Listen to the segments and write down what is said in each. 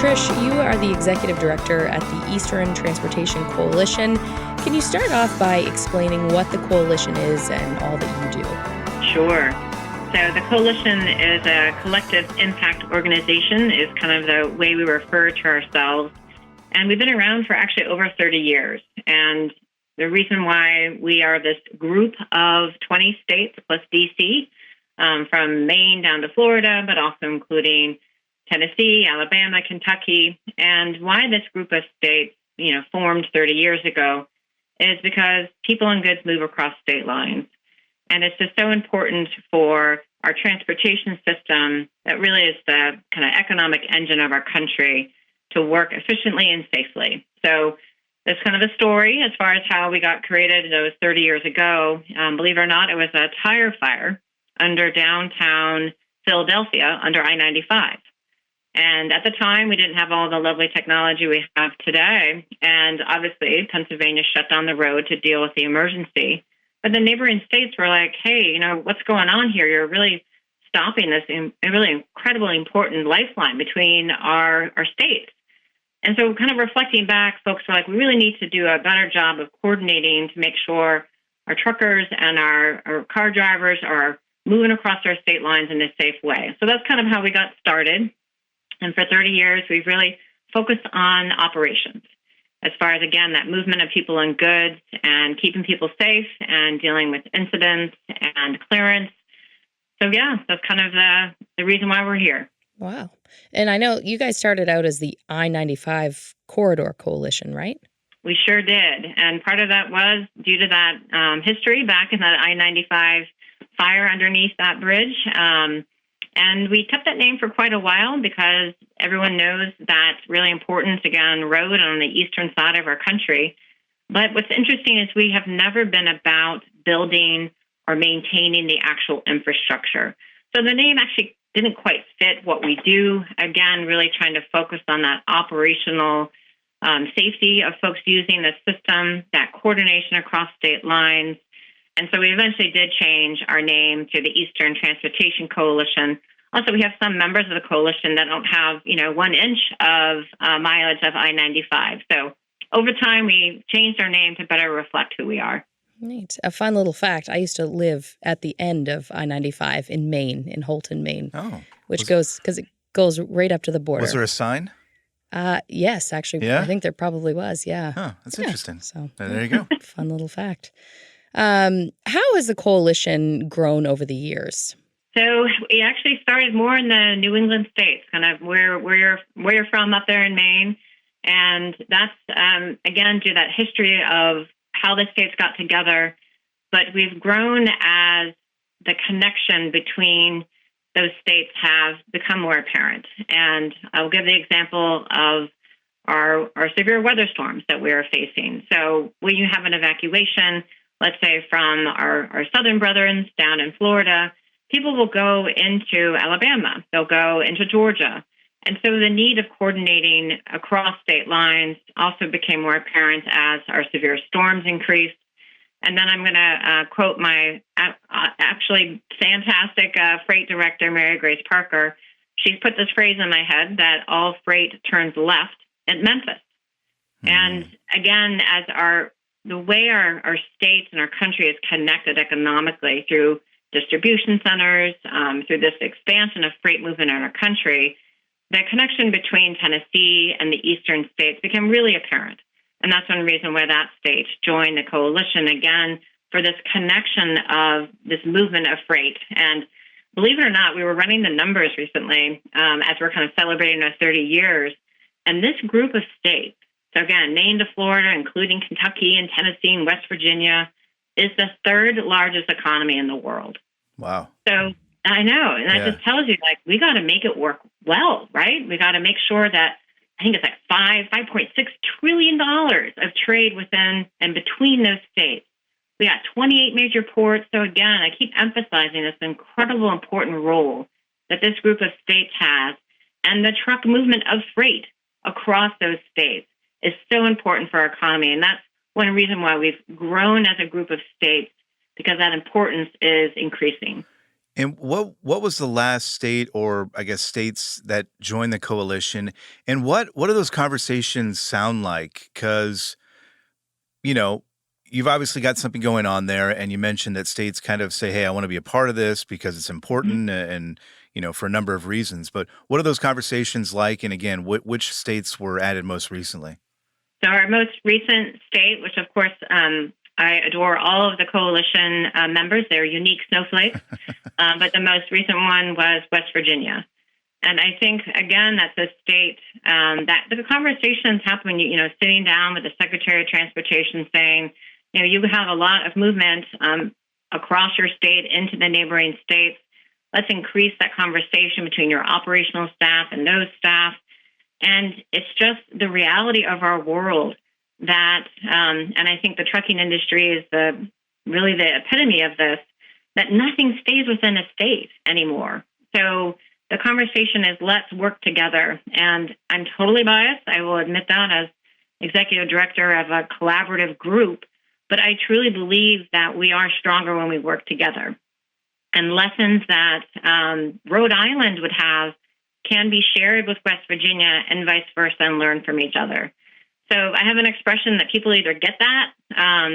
Trish, you are the executive director at the Eastern Transportation Coalition. Can you start off by explaining what the coalition is and all that you do? Sure. So the coalition is a collective impact organization, is kind of the way we refer to ourselves. And we've been around for actually over 30 years. And the reason why we are this group of 20 states plus D.C., from Maine down to Florida, but also including Tennessee, Alabama, Kentucky, and why this group of states, formed 30 years ago is because people and goods move across state lines. And it's just so important for our transportation system that really is the kind of economic engine of our country to work efficiently and safely. So that's kind of a story as far as how we got created those 30 years ago. Believe it or not, it was a tire fire under downtown Philadelphia under I-95. And at the time, we didn't have all the lovely technology we have today. And obviously, Pennsylvania shut down the road to deal with the emergency. But the neighboring states were like, hey, what's going on here? You're really stopping this really incredibly important lifeline between our states. And so kind of reflecting back, folks were like, we really need to do a better job of coordinating to make sure our truckers and our car drivers are moving across our state lines in a safe way. So that's kind of how we got started. And for 30 years, we've really focused on operations as far as, again, that movement of people and goods and keeping people safe and dealing with incidents and clearance. So, yeah, that's kind of the reason why we're here. Wow. And I know you guys started out as the I-95 Corridor Coalition, right? We sure did. And part of that was due to that history back in that I-95 fire underneath that bridge. And we kept that name for quite a while because everyone knows that's really important, again, road on the eastern side of our country. But what's interesting is we have never been about building or maintaining the actual infrastructure. So the name actually didn't quite fit what we do. Again, really trying to focus on that operational safety of folks using the system, that coordination across state lines. And so we eventually did change our name to the Eastern Transportation Coalition. Also, we have some members of the coalition that don't have, 1 inch of mileage of I-95. So over time, we changed our name to better reflect who we are. Neat. A fun little fact. I used to live at the end of I-95 in Maine, in Holton, Maine. Oh. Because it goes right up to the border. Was there a sign? Yes, actually. Yeah? I think there probably was, yeah. Huh, that's interesting. So there you go. Fun little fact. How has the coalition grown over the years? So we actually started more in the New England states, kind of where you're from up there in Maine. And that's, again, due to that history of how the states got together. But we've grown as the connection between those states have become more apparent. And I'll give the example of our severe weather storms that we are facing. So when you have an evacuation, let's say from our southern brethren down in Florida, people will go into Alabama. They'll go into Georgia. And so the need of coordinating across state lines also became more apparent as our severe storms increased. And then I'm going to quote my actually fantastic freight director, Mary Grace Parker. She's put this phrase in my head that all freight turns left at Memphis. Mm-hmm. And again, as the way our states and our country is connected economically through distribution centers, through this expansion of freight movement in our country, the connection between Tennessee and the eastern states became really apparent. And that's one reason why that state joined the coalition, again, for this connection of this movement of freight. And believe it or not, we were running the numbers recently as we're kind of celebrating our 30 years. And this group of states, so again, Maine to Florida, including Kentucky and Tennessee and West Virginia, is the third largest economy in the world. Wow. So I know. And that just tells you, we got to make it work well, right? We got to make sure that, I think it's like $5.6 trillion of trade within and between those states. We got 28 major ports. So again, I keep emphasizing this incredible important role that this group of states has. And the truck movement of freight across those states is so important for our economy. And that's one reason why we've grown as a group of states, because that importance is increasing. And what was the last state, or I guess states, that joined the coalition? And what do those conversations sound like? Because, you know, you've obviously got something going on there, and you mentioned that states kind of say, "Hey, I want to be a part of this because it's Mhm. important," and for a number of reasons. But what are those conversations like? And again, which states were added most recently? So our most recent state, which of course I adore all of the coalition members, they're unique snowflakes, but the most recent one was West Virginia. And I think, again, that's a state that the conversations happen when sitting down with the Secretary of Transportation saying, you have a lot of movement across your state into the neighboring states. Let's increase that conversation between your operational staff and those staff. And it's just the reality of our world that, and I think the trucking industry is really the epitome of this, that nothing stays within a state anymore. So the conversation is, let's work together. And I'm totally biased. I will admit that as executive director of a collaborative group. But I truly believe that we are stronger when we work together. And lessons that Rhode Island would have can be shared with West Virginia and vice versa, and learn from each other. So I have an expression that people either get that.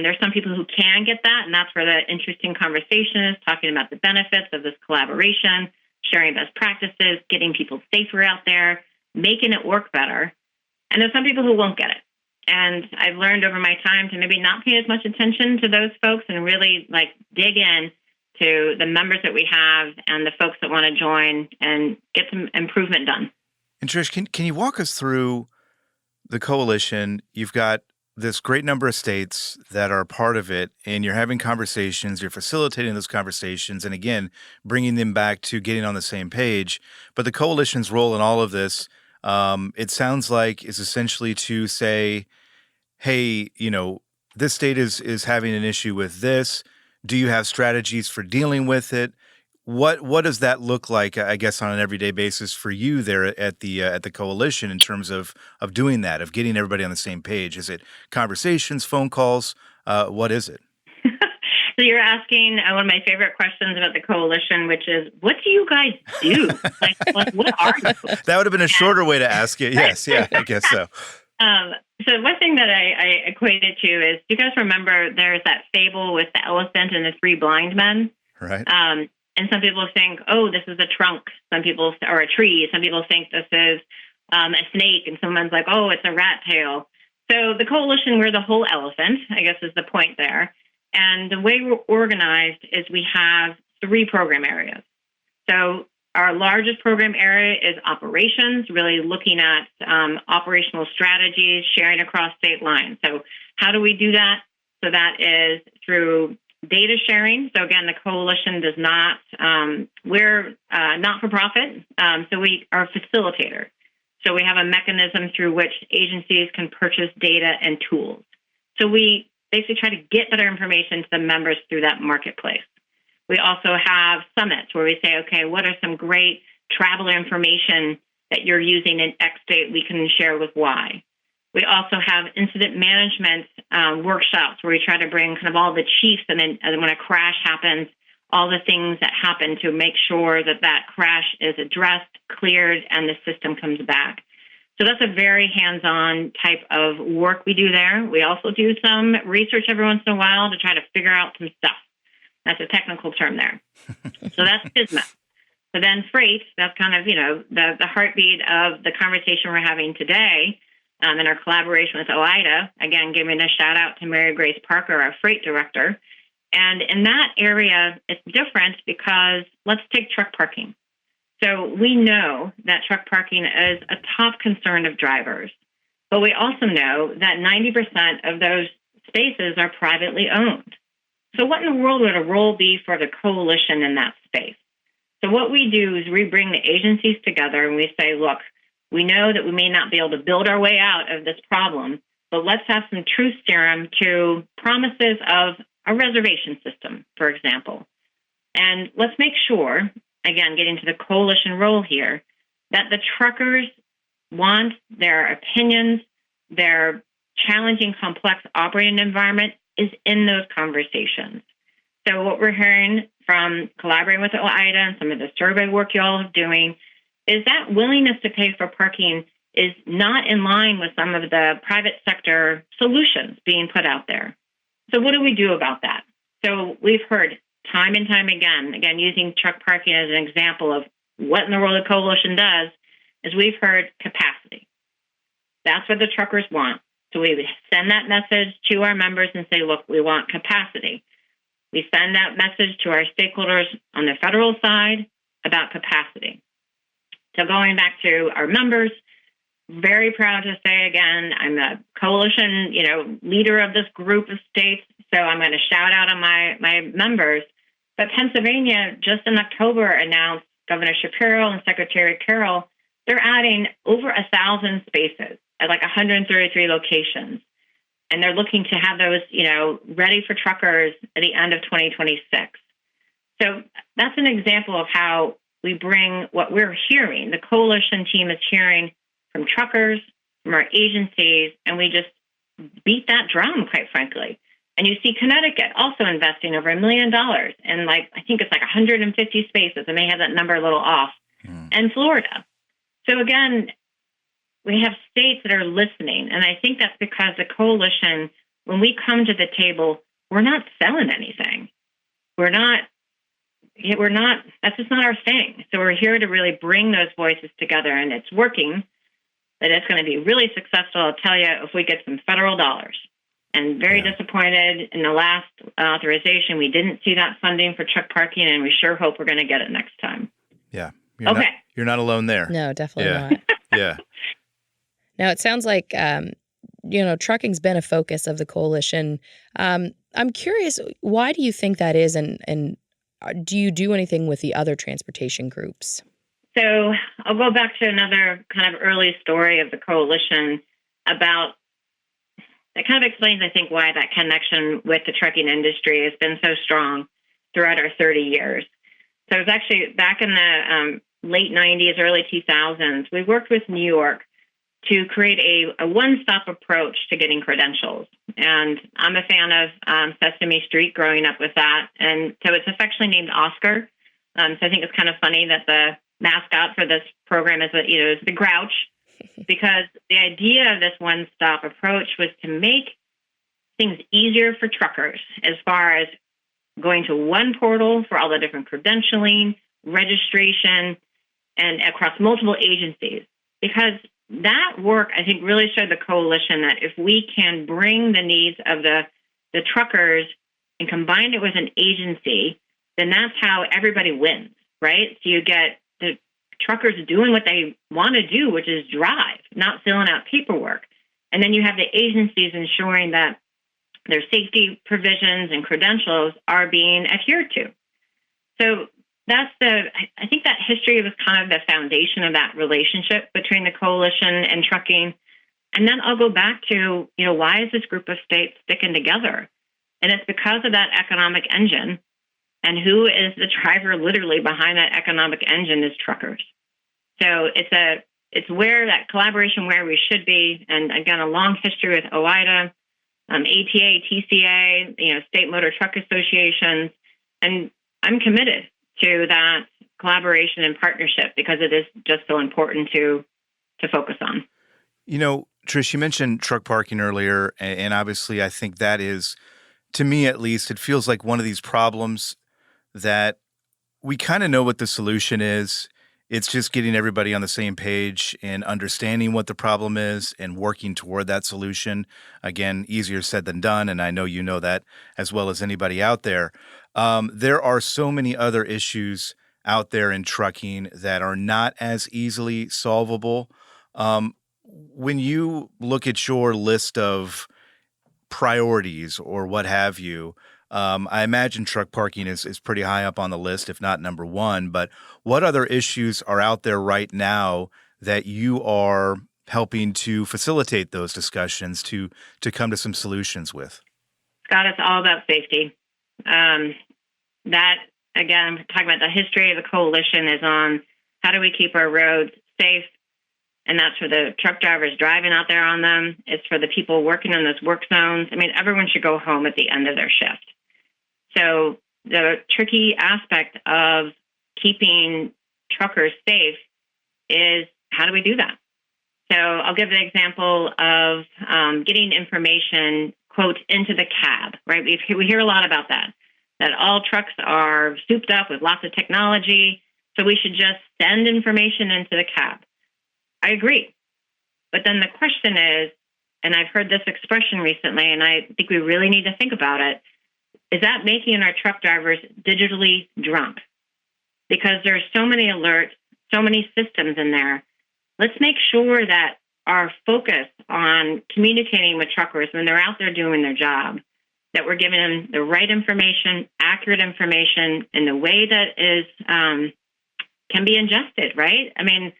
There's some people who can get that, and that's where the interesting conversation is, talking about the benefits of this collaboration, sharing best practices, getting people safer out there, making it work better. And there's some people who won't get it. And I've learned over my time to maybe not pay as much attention to those folks and really dig in to the members that we have and the folks that want to join and get some improvement done. And Trish, can you walk us through the coalition? You've got this great number of states that are part of it, and you're having conversations, you're facilitating those conversations, and again, bringing them back to getting on the same page. But the coalition's role in all of this, it sounds like, is essentially to say, hey, this state is having an issue with this. Do you have strategies for dealing with it? What does that look like, I guess, on an everyday basis for you there at the coalition, in terms of doing that, of getting everybody on the same page? Is it conversations, phone calls? What is it? So you're asking one of my favorite questions about the coalition, which is, what do you guys do? What are you? That would have been a shorter way to ask it. Yes, yeah, I guess so. So one thing that I equate it to is, do you guys remember there's that fable with the elephant and the three blind men? Right. And some people think, oh, this is a trunk. Some people, or a tree. Some people think this is a snake, and someone's like, oh, it's a rat tail. So the coalition, we're the whole elephant, I guess, is the point there. And the way we're organized is we have 3 program areas. So our largest program area is operations, really looking at operational strategies, sharing across state lines. So how do we do that? So that is through data sharing. So again, the coalition does not, we're not-for-profit, so we are a facilitator. So we have a mechanism through which agencies can purchase data and tools. So we basically try to get better information to the members through that marketplace. We also have summits where we say, okay, what are some great traveler information that you're using in X state we can share with Y. We also have incident management workshops where we try to bring kind of all the chiefs, and then when a crash happens, all the things that happen to make sure that that crash is addressed, cleared, and the system comes back. So that's a very hands-on type of work we do there. We also do some research every once in a while to try to figure out some stuff. That's a technical term there. So that's FISMA. So then freight, that's kind of, the heartbeat of the conversation we're having today, in our collaboration with OIDA, again, giving a shout out to Mary Grace Parker, our freight director. And in that area, it's different because let's take truck parking. So we know that truck parking is a top concern of drivers, but we also know that 90% of those spaces are privately owned. So what in the world would a role be for the coalition in that space? So what we do is we bring the agencies together and we say, look, we know that we may not be able to build our way out of this problem, but let's have some truth serum to promises of a reservation system, for example. And let's make sure, again, getting to the coalition role here, that the truckers want their opinions, their challenging, complex operating environment is in those conversations. So what we're hearing from collaborating with OIDA and some of the survey work you all are doing is that willingness to pay for parking is not in line with some of the private sector solutions being put out there. So what do we do about that? So we've heard time and time again, using truck parking as an example of what in the world the coalition does, is we've heard capacity. That's what the truckers want. So we send that message to our members and say, look, we want capacity. We send that message to our stakeholders on the federal side about capacity. So going back to our members, very proud to say again, I'm a coalition, leader of this group of states. So I'm going to shout out on my members. But Pennsylvania, just in October, announced Governor Shapiro and Secretary Carroll, they're adding over 1,000 spaces at like 133 locations. And they're looking to have those, ready for truckers at the end of 2026. So that's an example of how we bring what we're hearing. The coalition team is hearing from truckers, from our agencies, and we just beat that drum, quite frankly. And you see Connecticut also investing over $1 million in I think it's like 150 spaces. I may have that number a little off. And Florida. So again, we have states that are listening. And I think that's because the coalition, when we come to the table, we're not selling anything. That's just not our thing. So we're here to really bring those voices together, and it's working. But it's going to be really successful, I'll tell you, if we get some federal dollars. And very disappointed in the last authorization, we didn't see that funding for truck parking, and we sure hope we're going to get it next time. Yeah. You're You're not alone there. No, definitely not. Yeah. Now, it sounds like, trucking's been a focus of the coalition. I'm curious, why do you think that is, and do you do anything with the other transportation groups? So I'll go back to another kind of early story of the coalition about that kind of explains, I think, why that connection with the trucking industry has been so strong throughout our 30 years. So it was actually back in the late 90s, early 2000s, we worked with New York to create a one-stop approach to getting credentials. And I'm a fan of Sesame Street, growing up with that. And so it's affectionately named Oscar. So I think it's kind of funny that the mascot for this program is the Grouch, because the idea of this one-stop approach was to make things easier for truckers as far as going to one portal for all the different credentialing, registration, and across multiple agencies. Because that work, I think, really showed the coalition that if we can bring the needs of the truckers and combine it with an agency, then that's how everybody wins, right? So you get the truckers doing what they want to do, which is drive, not filling out paperwork. And then you have the agencies ensuring that their safety provisions and credentials are being adhered to. So I think that history was kind of the foundation of that relationship between the coalition and trucking. And then I'll go back to, why is this group of states sticking together? And it's because of that economic engine. And who is the driver literally behind that economic engine is truckers. So it's where that collaboration where we should be. And again, a long history with OIDA, ATA, TCA, state motor truck associations. And I'm committed to that collaboration and partnership because it is just so important to focus on. Trish, you mentioned truck parking earlier, and obviously I think that is, to me at least, it feels like one of these problems that we kind of know what the solution is. It's just getting everybody on the same page and understanding what the problem is and working toward that solution. Again, easier said than done, and I know you know that as well as anybody out there. There are so many other issues out there in trucking that are not as easily solvable. When you look at your list of priorities or what have you, I imagine truck parking is pretty high up on the list, if not number one. But what other issues are out there right now that you are helping to facilitate those discussions to come to some solutions with? Scott, it's all about safety. That, again, I'm talking about the history of the coalition is on how do we keep our roads safe. And that's for the truck drivers driving out there on them. It's for the people working in those work zones. I mean, everyone should go home at the end of their shift. So the tricky aspect of keeping truckers safe is, how do we do that? So I'll give the example of getting information, quote, into the cab, right? We hear a lot about that all trucks are souped up with lots of technology, so we should just send information into the cab. I agree. But then the question is, and I've heard this expression recently, and I think we really need to think about it, is that making our truck drivers digitally drunk? Because there's so many alerts, so many systems in there. Let's make sure that our focus on communicating with truckers when they're out there doing their job, that we're giving them the right information, accurate information, in the way that is can be ingested, right? I mean,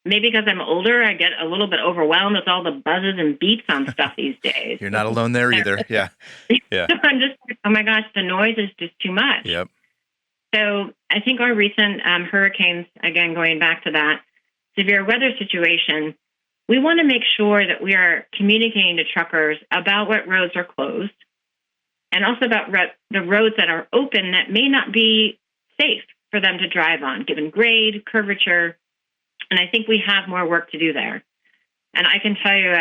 maybe because I'm older, I get a little bit overwhelmed with all the buzzes and beeps on stuff these days. You're not alone there either. Yeah. Yeah. I'm just, oh my gosh, the noise is just too much. Yep. So I think our recent hurricanes, again, going back to that severe weather situation, we want to make sure that we are communicating to truckers about what roads are closed and also about the roads that are open that may not be safe for them to drive on, given grade, curvature. And I think we have more work to do there. And I can tell you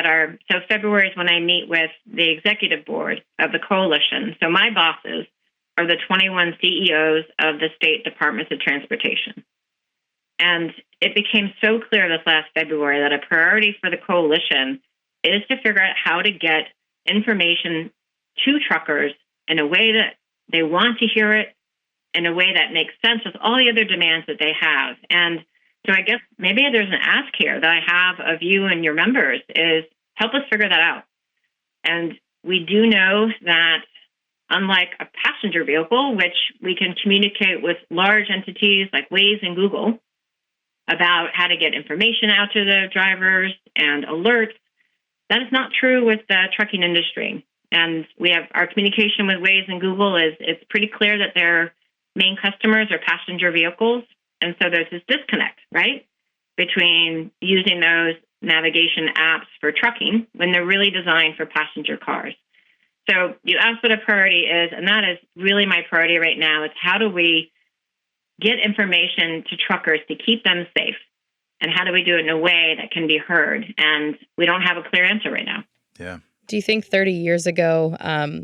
so February is when I meet with the executive board of the coalition. So my bosses are the 21 CEOs of the state departments of transportation. And it became so clear this last February that a priority for the coalition is to figure out how to get information to truckers in a way that they want to hear it, in a way that makes sense with all the other demands that they have. And so I guess maybe there's an ask here that I have of you and your members is help us figure that out. And we do know that unlike a passenger vehicle, which we can communicate with large entities like Waze and Google about how to get information out to the drivers and alerts, that is not true with the trucking industry. And we have our communication with Waze and Google it's pretty clear that their main customers are passenger vehicles. And so there's this disconnect, right, between using those navigation apps for trucking when they're really designed for passenger cars. So you asked what a priority is, and that is really my priority right now. Is how do we get information to truckers to keep them safe? And how do we do it in a way that can be heard? And we don't have a clear answer right now. Yeah. Do you think 30 years ago,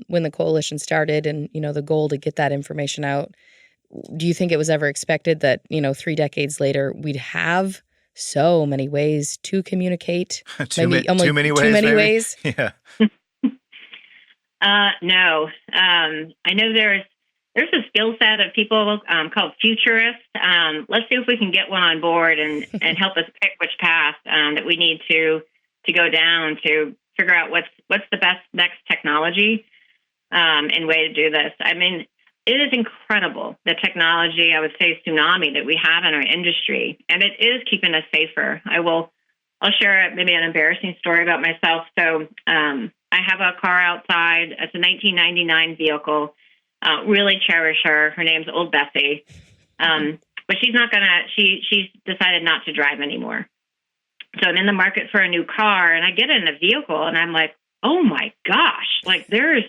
when the coalition started and, the goal to get that information out, do you think it was ever expected that, 3 decades later, we'd have so many ways to communicate? Too many ways. Too many ways? Yeah. No. I know there's a skill set of people called futurists. Let's see if we can get one on board and help us pick which path that we need to go down to figure out what's the best next technology and way to do this. I mean, it is incredible, the technology, I would say tsunami that we have in our industry, and it is keeping us safer. I'll share maybe an embarrassing story about myself. So I have a car outside. It's a 1999 vehicle. Really cherish her. Her name's Old Bessie. But she's decided not to drive anymore. So I'm in the market for a new car, and I get in a vehicle, and I'm like, oh my gosh, like there's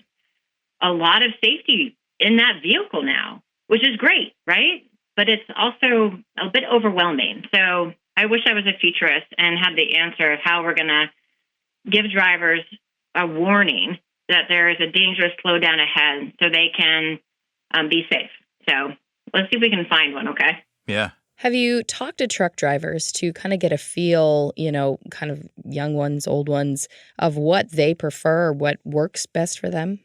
a lot of safety in that vehicle now, which is great, right? But it's also a bit overwhelming. So I wish I was a futurist and had the answer of how we're going to give drivers a warning that there is a dangerous slowdown ahead so they can be safe. So let's see if we can find one, okay? Yeah. Have you talked to truck drivers to kind of get a feel, kind of young ones, old ones, of what they prefer, what works best for them?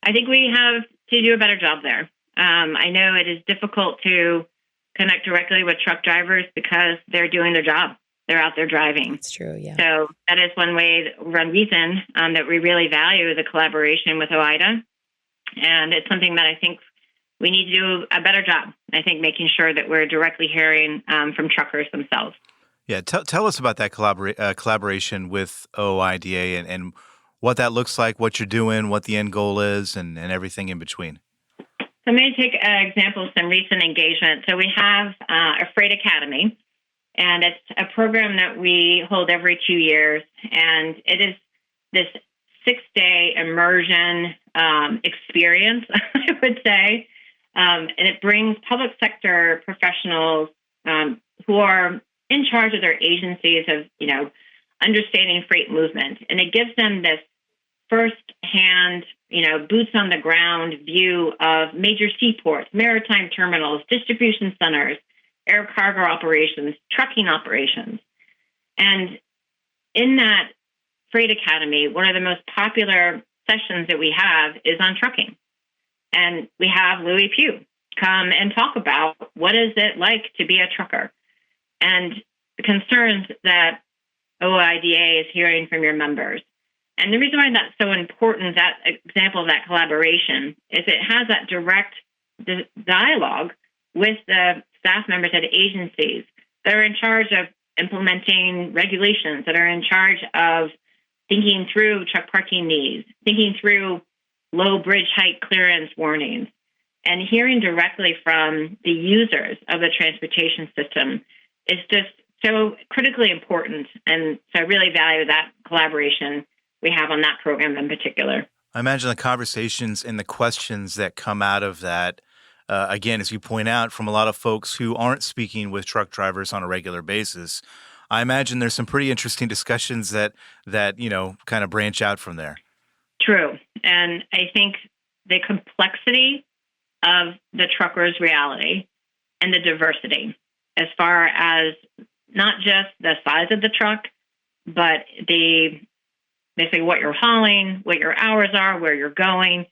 I think we have to do a better job there. I know it is difficult to connect directly with truck drivers because they're doing their job. They're out there driving. That's true, yeah. So that is one reason that we really value the collaboration with OIDA. And it's something that I think we need to do a better job. I think making sure that we're directly hearing from truckers themselves. Yeah, tell us about that collaboration with OIDA and what that looks like, what you're doing, what the end goal is, and everything in between. So I'm going to take an example of some recent engagement. So we have a Freight Academy, and it's a program that we hold every 2 years, and it is this 6-day immersion experience, I would say, And it brings public sector professionals who are in charge of their agencies of, understanding freight movement. And it gives them this first-hand, boots on the ground view of major seaports, maritime terminals, distribution centers, air cargo operations, trucking operations. And in that Freight Academy, one of the most popular sessions that we have is on trucking. And we have Louis Pugh come and talk about what is it like to be a trucker and the concerns that OIDA is hearing from your members. And the reason why that's so important, that example of that collaboration, is it has that direct dialogue with the staff members at agencies that are in charge of implementing regulations, that are in charge of thinking through truck parking needs, thinking through low bridge height clearance warnings, and hearing directly from the users of the transportation system is just so critically important. And so I really value that collaboration we have on that program in particular. I imagine the conversations and the questions that come out of that, again, as you point out, from a lot of folks who aren't speaking with truck drivers on a regular basis. I imagine there's some pretty interesting discussions that kind of branch out from there. True. And I think the complexity of the trucker's reality and the diversity, as far as not just the size of the truck, but basically what you're hauling, what your hours are, where you're going.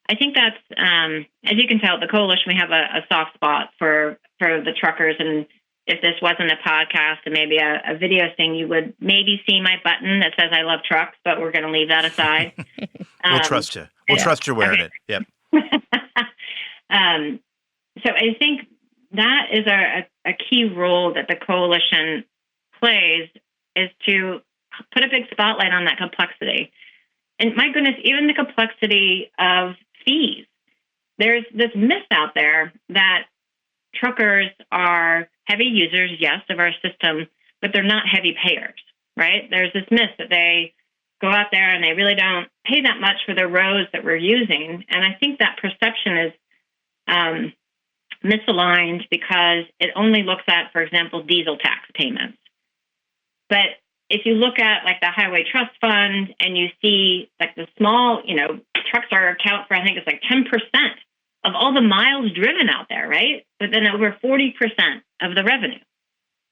I think that's, as you can tell, the coalition, we have a soft spot for the truckers. And if this wasn't a podcast and maybe a video thing, you would maybe see my button that says I love trucks, but we're going to leave that aside. We'll trust you. We'll trust you're wearing it. Yep. So I think that is a key role that the coalition plays, is to put a big spotlight on that complexity. And my goodness, even the complexity of fees. There's this myth out there that truckers are heavy users, yes, of our system, but they're not heavy payers, right? There's this myth that they go out there and they really don't pay that much for the roads that we're using. And I think that perception is misaligned because it only looks at, for example, diesel tax payments. But if you look at like the Highway Trust Fund and you see like the small, trucks account for, I think it's like 10% of all the miles driven out there, right? But then over 40% of the revenue,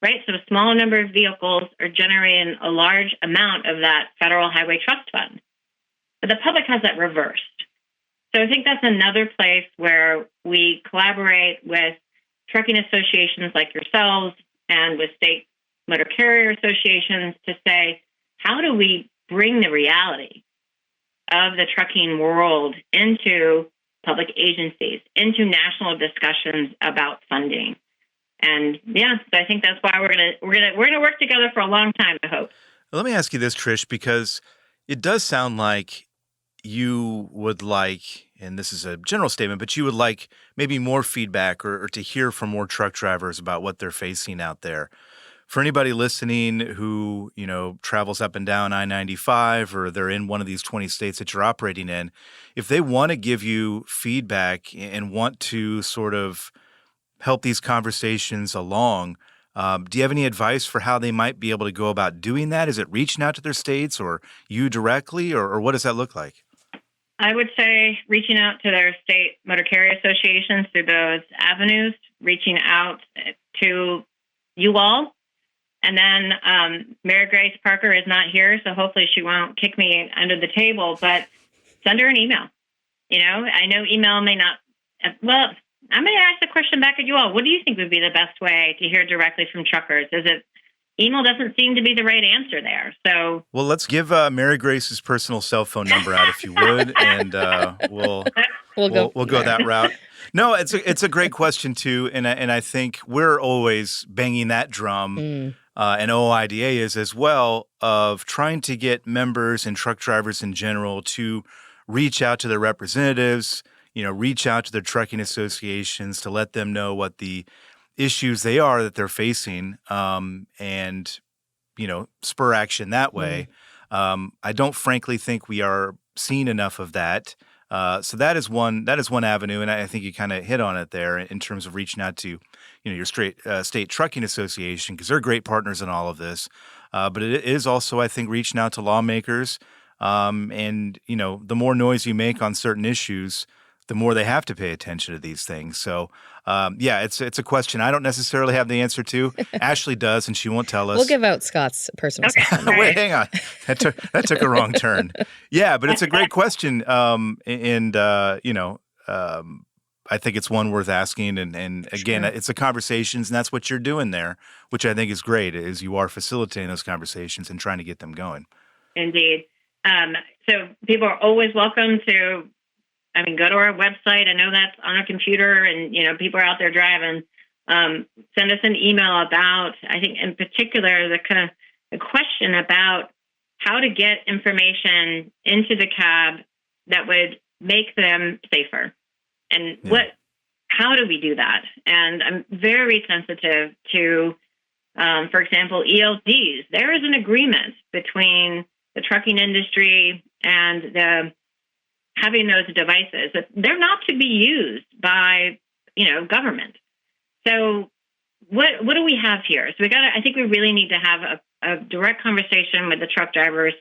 right? So a small number of vehicles are generating a large amount of that Federal Highway Trust Fund. But the public has that reversed. So I think that's another place where we collaborate with trucking associations like yourselves and with state motor carrier associations to say, how do we bring the reality of the trucking world into public agencies, into national discussions about funding? And yeah, so I think that's why we're gonna work together for a long time, I hope. Let me ask you this, Trish, because it does sound like you would like, and this is a general statement, but you would like maybe more feedback or to hear from more truck drivers about what they're facing out there. For anybody listening who, travels up and down I-95 or they're in one of these 20 states that you're operating in, if they want to give you feedback and want to sort of help these conversations along, do you have any advice for how they might be able to go about doing that? Is it reaching out to their states or you directly, or what does that look like? I would say reaching out to their state motor carrier associations through those avenues, reaching out to you all. And then Mary Grace Parker is not here, so hopefully she won't kick me under the table, but send her an email. I know email may not, well, I'm going to ask the question back at you all. What do you think would be the best way to hear directly from truckers? Email doesn't seem to be the right answer there. So, well, let's give Mary Grace's personal cell phone number out if you would, and we'll go that route. No, it's a great question too, and I think we're always banging that drum, and OIDA is as well, of trying to get members and truck drivers in general to reach out to their representatives, reach out to their trucking associations to let them know what the issues they are that they're facing, and spur action that way. I don't frankly think we are seeing enough of that. So that is one avenue, and I think you kind of hit on it there in terms of reaching out to, your state trucking association, because they're great partners in all of this. But it is also, I think, reaching out to lawmakers, and the more noise you make on certain issues, the more they have to pay attention to these things. So, yeah, it's a question I don't necessarily have the answer to. Ashley does, and she won't tell us. We'll give out Scott's personal Okay. cell phone. Wait, hang on. That took a wrong turn. Yeah, but it's a great question, and I think it's one worth asking. And again, Sure. it's a conversations, and that's what you're doing there, which I think is great. Is you are facilitating those conversations and trying to get them going. Indeed. So people are always welcome to, go to our website. I know that's on a computer, and, people are out there driving. Send us an email about, I think in particular, the question about how to get information into the cab that would make them safer. And Yeah. how do we do that? And I'm very sensitive to, for example, ELDs. There is an agreement between the trucking industry and having those devices that they're not to be used by, government. So what do we have here? So I think we really need to have a direct conversation with the truck drivers.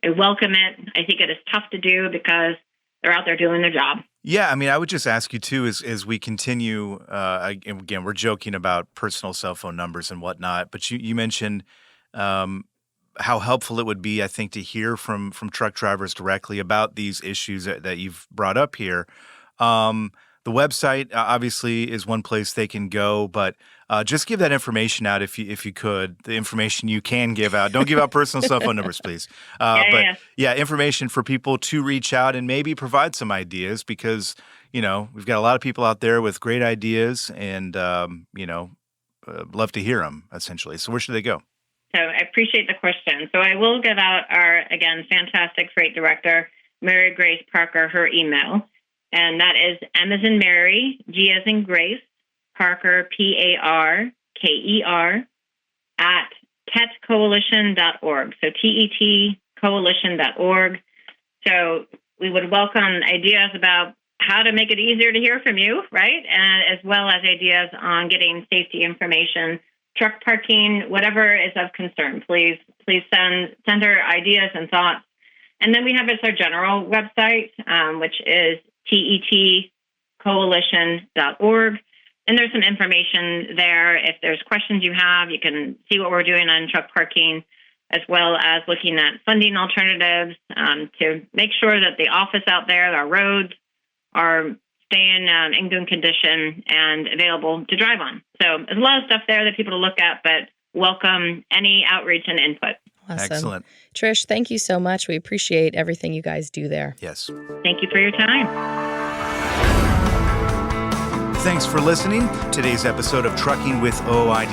I welcome it. I think it is tough to do because they're out there doing their job. Yeah, I would just ask you too, as we continue. Again, we're joking about personal cell phone numbers and whatnot, but you mentioned how helpful it would be, I think, to hear from truck drivers directly about these issues that you've brought up here. The website obviously is one place they can go, but just give that information out if you could. The information you can give out. Don't give out personal cell phone numbers, please. Yeah, information for people to reach out and maybe provide some ideas, because we've got a lot of people out there with great ideas, and love to hear them essentially. So where should they go? So I appreciate the question. So I will give out our, again, fantastic freight director, Mary Grace Parker, her email. And that is M as in Mary, G as in Grace, Parker, Parker, at TETcoalition.org. So TET coalition.org. So we would welcome ideas about how to make it easier to hear from you, right? And as well as ideas on getting safety information, truck parking, whatever is of concern. Please send our ideas and thoughts. And then we have our general website, which is TETcoalition.org. And there's some information there. If there's questions you have, you can see what we're doing on truck parking, as well as looking at funding alternatives to make sure that the office out there, our roads, are staying in good condition and available to drive on. So there's a lot of stuff there that people to look at, but welcome any outreach and input. Awesome. Excellent. Trish, thank you so much. We appreciate everything you guys do there. Yes. Thank you for your time. Thanks for listening. Today's episode of Trucking with OOID